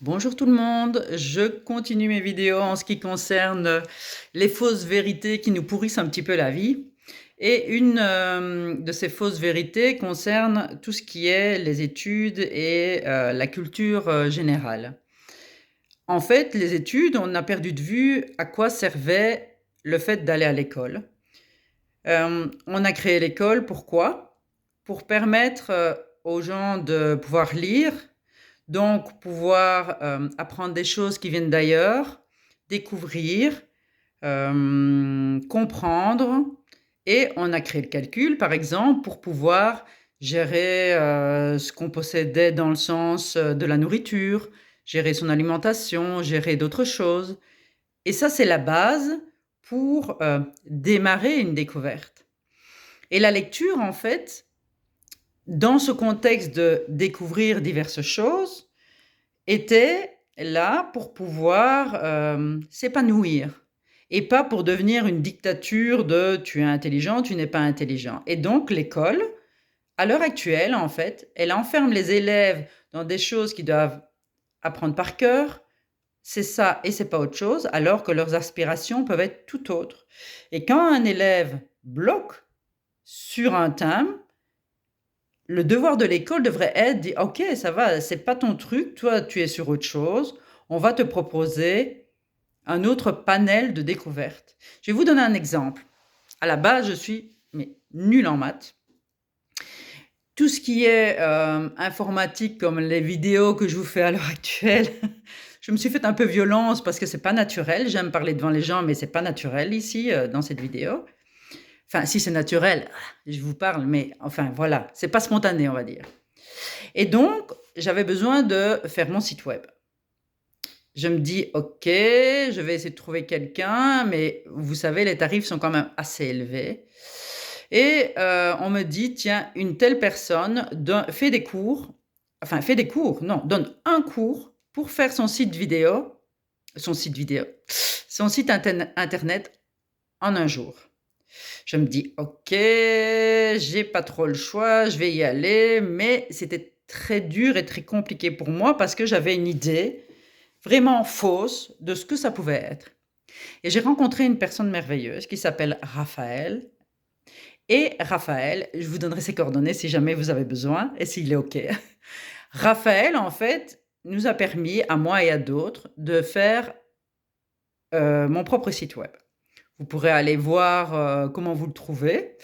Bonjour tout le monde, je continue mes vidéos en ce qui concerne les fausses vérités qui nous pourrissent un petit peu la vie. Et une de ces fausses vérités concerne tout ce qui est les études et la culture générale. En fait, les études, on a perdu de vue à quoi servait le fait d'aller à l'école. On a créé l'école, pourquoi? Pour permettre aux gens de pouvoir lire, donc pouvoir apprendre des choses qui viennent d'ailleurs, découvrir, comprendre. Et on a créé le calcul, par exemple, pour pouvoir gérer ce qu'on possédait dans le sens de la nourriture, gérer son alimentation, gérer d'autres choses. Et ça, c'est la base pour démarrer une découverte. Et la lecture, en fait, dans ce contexte de découvrir diverses choses, était là pour pouvoir s'épanouir et pas pour devenir une dictature de tu es intelligent, tu n'es pas intelligent. Et donc l'école, à l'heure actuelle, en fait, elle enferme les élèves dans des choses qu'ils doivent apprendre par cœur, c'est ça et c'est pas autre chose, alors que leurs aspirations peuvent être tout autres. Et quand un élève bloque sur un thème, le devoir de l'école devrait être dit, ok, ça va, c'est pas ton truc, toi tu es sur autre chose, on va te proposer un autre panel de découvertes. Je vais vous donner un exemple. À la base, je suis nulle en maths. Tout ce qui est informatique, comme les vidéos que je vous fais à l'heure actuelle, je me suis fait un peu violence parce que c'est pas naturel. J'aime parler devant les gens, mais c'est pas naturel ici dans cette vidéo. Enfin, si c'est naturel, je vous parle, mais enfin voilà, c'est pas spontané, on va dire. Et donc, j'avais besoin de faire mon site web. Je me dis, ok, je vais essayer de trouver quelqu'un, mais vous savez, les tarifs sont quand même assez élevés. Et on me dit, tiens, une telle personne fait des cours, non, donne un cours pour faire son site vidéo, son site internet en un jour. Je me dis, ok, j'ai pas trop le choix, je vais y aller, mais c'était très dur et très compliqué pour moi parce que j'avais une idée vraiment fausse de ce que ça pouvait être. Et j'ai rencontré une personne merveilleuse qui s'appelle Raphaël. Et Raphaël, je vous donnerai ses coordonnées si jamais vous avez besoin et s'il est OK. Raphaël, en fait, nous a permis, à moi et à d'autres, de faire mon propre site web. Vous pourrez aller voir comment vous le trouvez.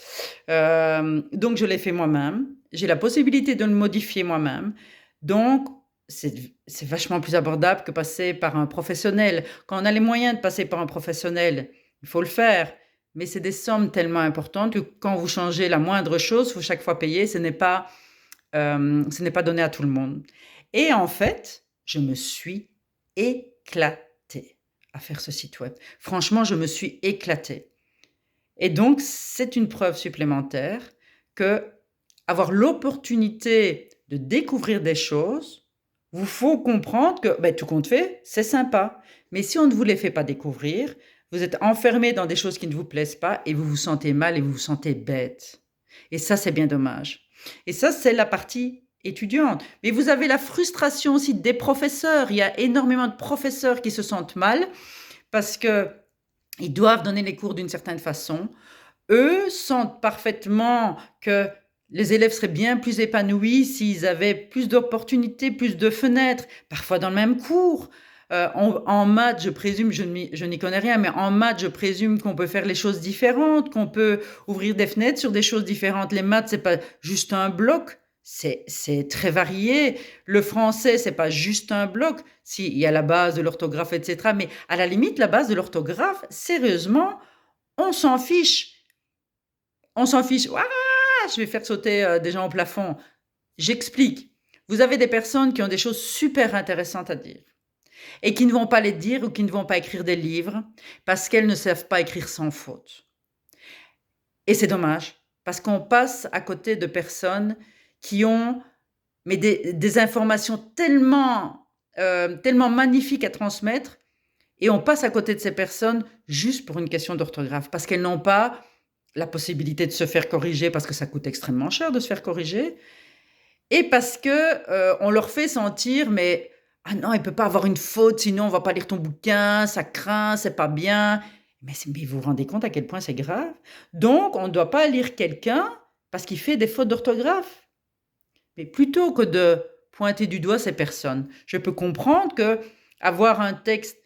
Donc, je l'ai fait moi-même. J'ai la possibilité de le modifier moi-même. Donc, c'est vachement plus abordable que passer par un professionnel. Quand on a les moyens de passer par un professionnel, il faut le faire. Mais c'est des sommes tellement importantes que quand vous changez la moindre chose, il faut chaque fois payer. Ce n'est pas donné à tout le monde. Et en fait, je me suis éclatée à faire ce site web. Franchement, je me suis éclatée. Et donc, c'est une preuve supplémentaire que avoir l'opportunité de découvrir des choses, vous faut comprendre que tout compte fait, c'est sympa. Mais si on ne vous les fait pas découvrir, vous êtes enfermé dans des choses qui ne vous plaisent pas et vous vous sentez mal et vous vous sentez bête. Et ça, c'est bien dommage. Et ça, c'est la partie étudiante. Mais vous avez la frustration aussi des professeurs. Il y a énormément de professeurs qui se sentent mal parce que ils doivent donner les cours d'une certaine façon. Eux sentent parfaitement que les élèves seraient bien plus épanouis s'ils avaient plus d'opportunités, plus de fenêtres, parfois dans le même cours. En maths, je présume, je n'y connais rien, mais en maths, je présume qu'on peut faire les choses différentes, qu'on peut ouvrir des fenêtres sur des choses différentes. Les maths, c'est pas juste un bloc, c'est très varié. Le français, c'est pas juste un bloc. Si, il y a la base de l'orthographe, etc. Mais à la limite, la base de l'orthographe, sérieusement, on s'en fiche. On s'en fiche. Ouah, je vais faire sauter des gens au plafond. J'explique. Vous avez des personnes qui ont des choses super intéressantes à dire et qui ne vont pas les dire ou qui ne vont pas écrire des livres parce qu'elles ne savent pas écrire sans faute. Et c'est dommage parce qu'on passe à côté de personnes qui ont des informations tellement magnifiques à transmettre et on passe à côté de ces personnes juste pour une question d'orthographe parce qu'elles n'ont pas la possibilité de se faire corriger parce que ça coûte extrêmement cher de se faire corriger et parce que on leur fait sentir mais «Ah non, il peut pas avoir une faute, sinon on va pas lire ton bouquin, ça craint, c'est pas bien». Mais vous vous rendez compte à quel point c'est grave? Donc on ne doit pas lire quelqu'un parce qu'il fait des fautes d'orthographe. Mais plutôt que de pointer du doigt ces personnes, je peux comprendre que avoir un texte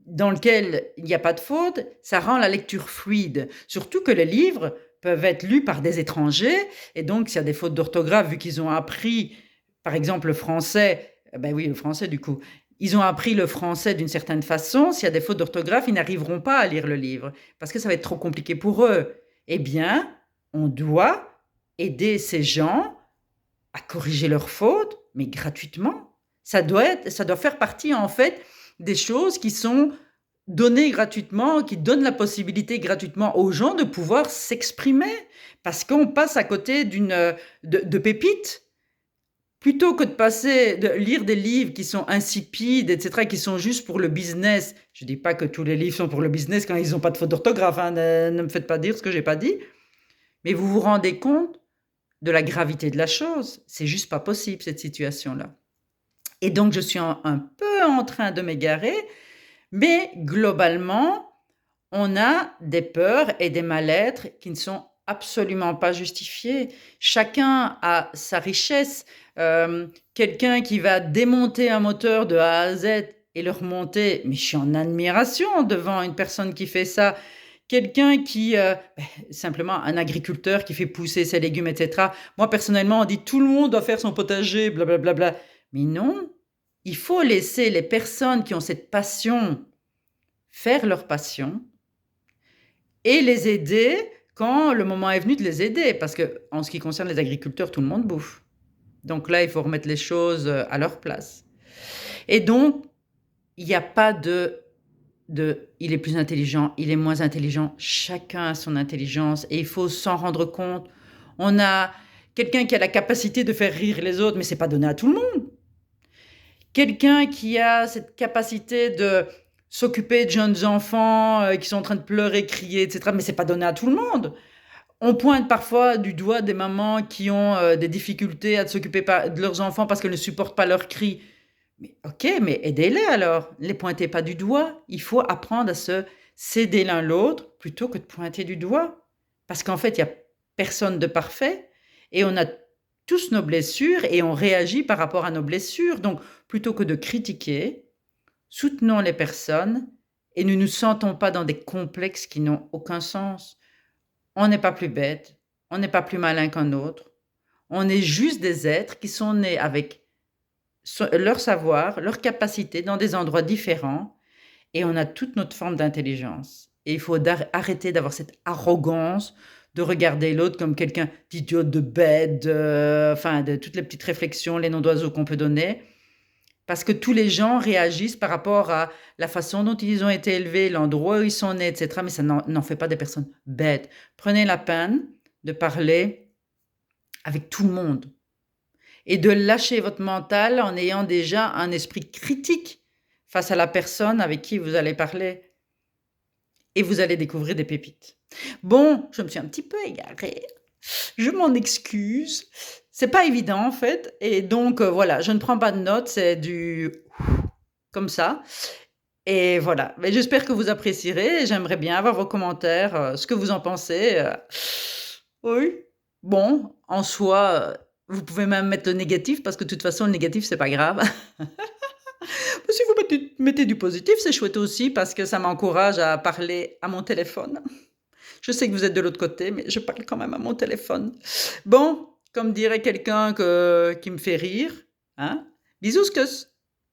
dans lequel il n'y a pas de faute, ça rend la lecture fluide. Surtout que les livres peuvent être lus par des étrangers, et donc s'il y a des fautes d'orthographe, vu qu'ils ont appris, par exemple, le français, ben oui, le français du coup, ils ont appris le français d'une certaine façon, s'il y a des fautes d'orthographe, ils n'arriveront pas à lire le livre, parce que ça va être trop compliqué pour eux. Eh bien, on doit aider ces gens à corriger leurs fautes, mais gratuitement. Ça doit faire partie, en fait, des choses qui sont données gratuitement, qui donnent la possibilité gratuitement aux gens de pouvoir s'exprimer. Parce qu'on passe à côté de pépites. Plutôt que de lire des livres qui sont insipides, etc., qui sont juste pour le business. Je ne dis pas que tous les livres sont pour le business quand ils n'ont pas de faute d'orthographe, hein, ne me faites pas dire ce que j'ai pas dit. Mais vous vous rendez compte de la gravité de la chose. C'est juste pas possible, cette situation-là. Et donc, je suis un peu en train de m'égarer, mais globalement, on a des peurs et des mal-être qui ne sont absolument pas justifiés. Chacun a sa richesse. Quelqu'un qui va démonter un moteur de A à Z et le remonter, mais je suis en admiration devant une personne qui fait ça. Quelqu'un qui, simplement un agriculteur qui fait pousser ses légumes, etc. Moi, personnellement, on dit tout le monde doit faire son potager, blablabla. Bla, bla, bla. Mais non, il faut laisser les personnes qui ont cette passion faire leur passion et les aider quand le moment est venu de les aider. Parce que, en ce qui concerne les agriculteurs, tout le monde bouffe. Donc là, il faut remettre les choses à leur place. Et donc, il n'y a pas il est plus intelligent, il est moins intelligent. Chacun a son intelligence et il faut s'en rendre compte. On a quelqu'un qui a la capacité de faire rire les autres, mais c'est pas donné à tout le monde. Quelqu'un qui a cette capacité de s'occuper de jeunes enfants qui sont en train de pleurer, crier, etc., mais c'est pas donné à tout le monde. On pointe parfois du doigt des mamans qui ont des difficultés à s'occuper de leurs enfants parce qu'elles ne supportent pas leurs cris. Mais ok, mais aidez-les alors. Ne les pointez pas du doigt. Il faut apprendre à se s'aider l'un l'autre plutôt que de pointer du doigt. Parce qu'en fait, il n'y a personne de parfait et on a tous nos blessures et on réagit par rapport à nos blessures. Donc, plutôt que de critiquer, soutenons les personnes et ne nous sentons pas dans des complexes qui n'ont aucun sens. On n'est pas plus bête, on n'est pas plus malin qu'un autre. On est juste des êtres qui sont nés avec leur savoir, leur capacité dans des endroits différents et on a toute notre forme d'intelligence. Et il faut arrêter d'avoir cette arrogance de regarder l'autre comme quelqu'un d'idiot, de bête, enfin de toutes les petites réflexions, les noms d'oiseaux qu'on peut donner. Parce que tous les gens réagissent par rapport à la façon dont ils ont été élevés, l'endroit où ils sont nés, etc. Mais ça n'en fait pas des personnes bêtes. Prenez la peine de parler avec tout le monde et de lâcher votre mental en ayant déjà un esprit critique face à la personne avec qui vous allez parler. Et vous allez découvrir des pépites. Bon, je me suis un petit peu égarée. Je m'en excuse. C'est pas évident en fait. Et donc voilà, je ne prends pas de notes, c'est du comme ça. Et voilà. Mais j'espère que vous apprécierez. J'aimerais bien avoir vos commentaires, ce que vous en pensez. Oui. Bon, en soi, vous pouvez même mettre le négatif parce que de toute façon, le négatif, c'est pas grave. Mais si vous mettez du positif, c'est chouette aussi parce que ça m'encourage à parler à mon téléphone. Je sais que vous êtes de l'autre côté, mais je parle quand même à mon téléphone. Bon, comme dirait quelqu'un qui me fait rire, hein, bisous,